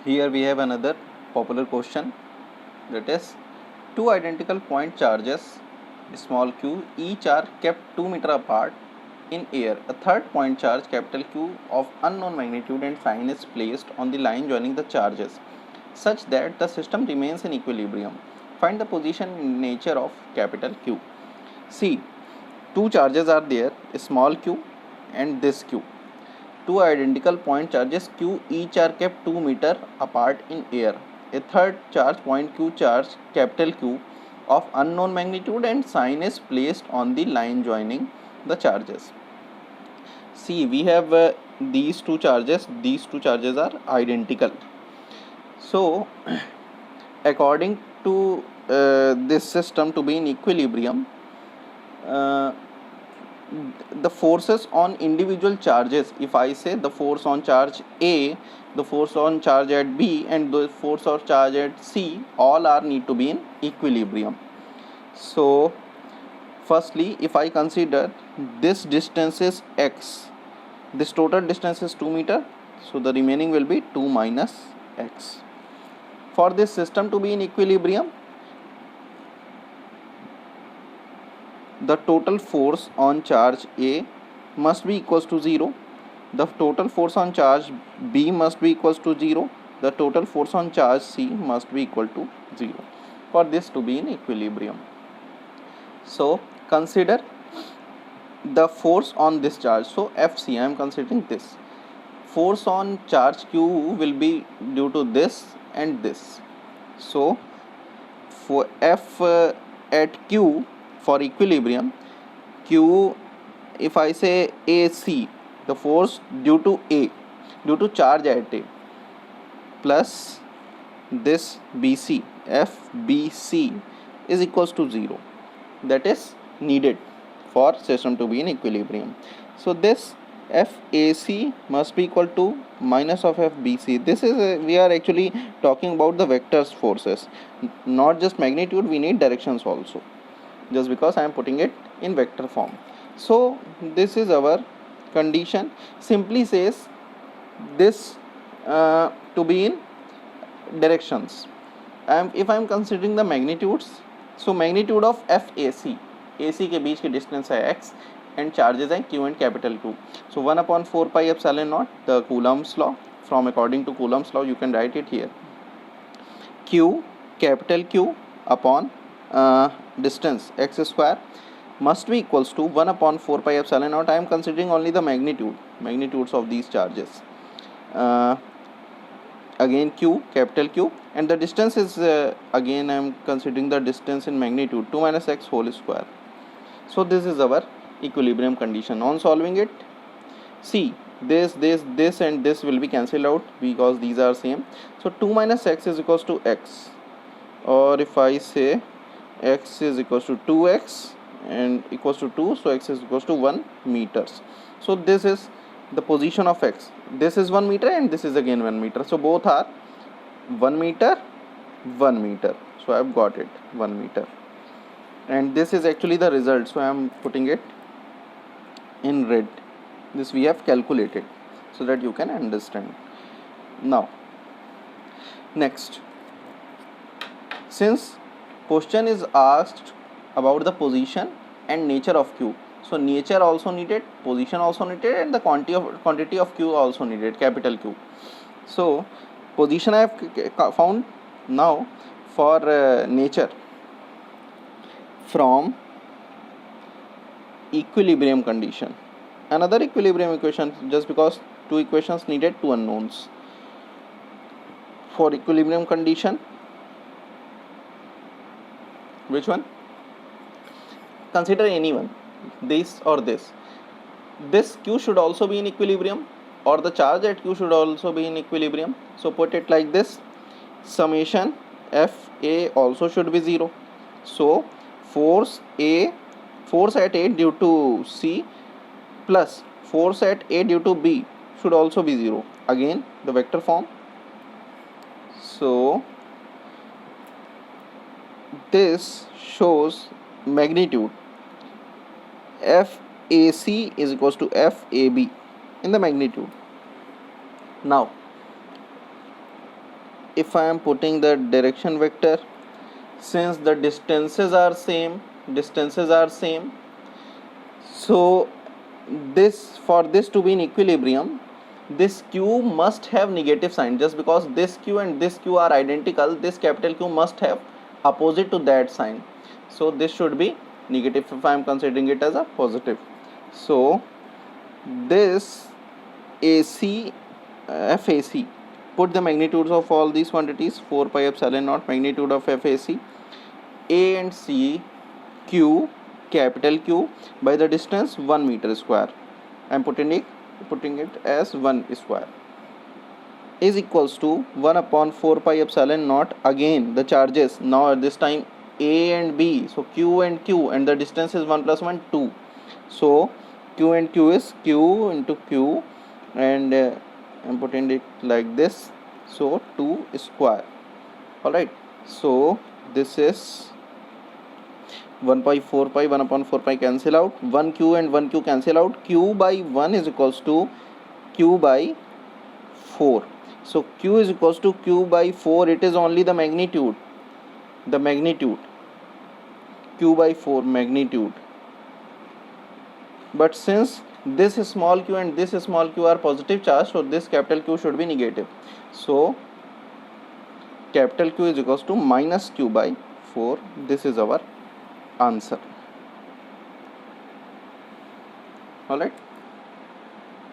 Here we have another popular question, that is, two identical point charges small q each are kept 2 meter apart in air. A third point charge capital Q of unknown magnitude and sign is placed on the line joining the charges such that the system remains in equilibrium. Find the position and nature of capital Q. See, two charges are there, small q and this q. Two identical point charges q each are kept 2 meter apart in air. A third charge point q charge capital Q of unknown magnitude and sign is placed on the line joining the charges. See, we have these two charges are identical. So according to this system to be in equilibrium, the forces on individual charges, if I say the force on charge A, the force on charge at B and the force on charge at C, all are need to be in equilibrium. So firstly, if I consider this distance is x, this total distance is 2 meter, so the remaining will be 2 minus x. For this system to be in equilibrium, the total force on charge A must be equals to 0, the total force on charge B must be equals to 0, the total force on charge C must be equal to 0 for this to be in equilibrium. So consider the force on this charge. So Fc, I am considering this force on charge Q will be due to this and this. So for F at Q, for equilibrium, Q, if I say AC, the force due to A, due to charge at A, plus this BC, FBC is equals to 0. That is needed for system to be in equilibrium. So this FAC must be equal to minus of FBC. This is we are actually talking about the vectors forces, not just magnitude, we need directions also, just because I am putting it in vector form. So this is our condition, simply says this to be in directions. If I am considering the magnitudes, so magnitude of FAC, AC के बीच की distance है x and charges है q and capital Q. So 1/4 pi epsilon naught, the Coulomb's law, from according to Coulomb's law you can write it here, q capital Q upon distance x square must be equals to 1/4 pi epsilon naught. I am considering only the magnitudes of these charges. Again q capital Q, and the distance is again I am considering the distance in magnitude 2 minus x whole square. So this is our equilibrium condition. On solving it, see, this and this will be cancelled out because these are same. So 2 minus x is equals to x, or if I say x is equals to 2x and equals to 2, so x is equals to 1 meters. So this is the position of x. This is 1 meter and this is again 1 meter. So both are 1 meter, 1 meter. So I have got it, 1 meter. And this is actually the result. So I am putting it in red. This we have calculated so that you can understand. Now, next, since question is asked about the position and nature of Q, so nature also needed, position also needed, and the quantity of Q also needed, capital Q. So position I have found. Now for nature, from equilibrium condition, another equilibrium equation, just because two equations needed, two unknowns. For equilibrium condition, which one? Consider any one, this or this. This Q should also be in equilibrium, or the charge at Q should also be in equilibrium. So put it like this, summation FA also should be 0. So force at A due to C plus force at A due to B should also be 0. Again the vector form. So this shows magnitude FAC is equals to FAB in the magnitude. Now if I am putting the direction vector, since the distances are same, so this, for this to be in equilibrium, this q must have negative sign. Just because this q and this q are identical, this capital Q must have opposite to that sign, so this should be negative if I am considering it as a positive. So this AC, FAC, put the magnitudes of all these quantities, 4 pi epsilon naught, magnitude of FAC, A and C, Q, capital Q, by the distance 1 meter square. I am putting it as 1 square, is equals to 1 upon 4 pi epsilon naught. Again the charges, now at this time A and B, so Q and Q, and the distance is 1 plus 1, 2. So Q and Q is Q into Q, and I'm putting it like this, so 2 square. Alright, so this is 1 pi 4 pi, 1 upon 4 pi cancel out, 1 q and 1 q cancel out, q by 1 is equals to q by 4. So q is equals to q by 4, it is only the magnitude, q by 4 magnitude. But since this small q and this small q are positive charge, so this capital Q should be negative. So capital Q is equals to minus q by 4. This is our answer. Alright.